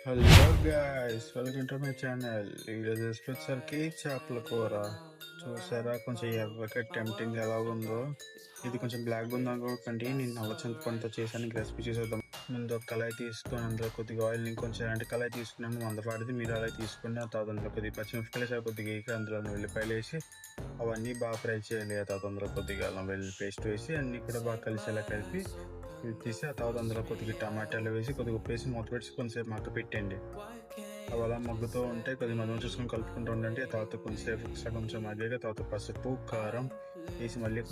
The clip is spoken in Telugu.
Hello guys, welcome to my channel. ఈరోజు వచ్చేసరికి చేపల కూర. చూసారా కొంచెం ఎర్రగా టెంప్టింగ్ ఎలా ఉందో. ఇది కొంచెం బ్లాక్ ఉంది అనుకోకండి, నేను నల్ల చింతపండుతో చేశాను. రెసిపీ చూసేద్దాం. ముందు ఒక కళాయి తీసుకొని అందులో కొద్దిగా ఆయిల్ ఇంకొంచెం ఇలాంటి కళాయి తీసుకున్నాను. మందపాటిది మీరు అలా తీసుకుని ఆ తర్వాత అందులో కొద్దిగా పచ్చిమిరపకాయలు వేసి కొద్దిగా వేసి అందులో ఉల్లిపాయలు వేసి అవన్నీ బాగా ఫ్రై చేయాలి. ఆ తర్వాత అందులో కొద్దిగా అల్లం వెల్లుల్లి పేస్ట్ వేసి అన్నీ కూడా బాగా కలిసేలా కలిపి తీసి ఆ తర్వాత అందులో కొద్దిగా టమాటాలు వేసి కొద్దిగా ఉప్పు వేసి మూత పెట్టి కొంచెంసేపు మగ్గ పెట్టండి. అవి అలా మగ్గుతూ ఉంటే కొద్దిగా మధ్య చూసుకొని కలుపుకుంటూ ఉండండి. ఆ తర్వాత కొంచెంసేపు కొంచెం మగ్గాక తర్వాత పసుపు కారం వేసి మళ్ళీ